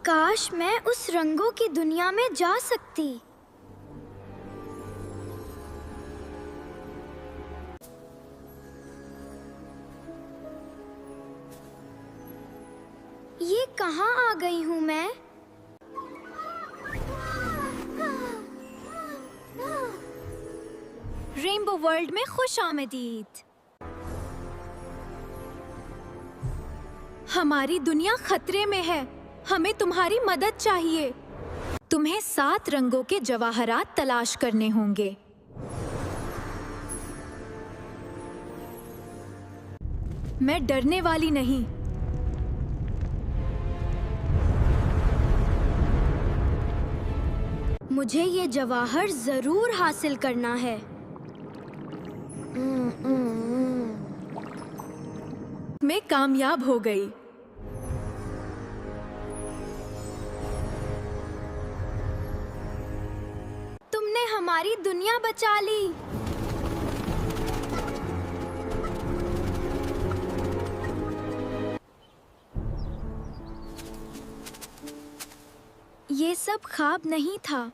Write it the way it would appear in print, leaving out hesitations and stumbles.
काश मैं उस रंगों की दुनिया में जा सकती। ये कहाँ आ गई हूँ मैं? रेनबो वर्ल्ड में खुश आमदीद। हमारी दुनिया खतरे में है, हमें तुम्हारी मदद चाहिए। तुम्हें 7 रंगों के जवाहरात तलाश करने होंगे। मैं डरने वाली नहीं। मुझे ये जवाहर जरूर हासिल करना है। मैं कामयाब हो गई। तुमने हमारी दुनिया बचा ली। ये सब ख्वाब नहीं था।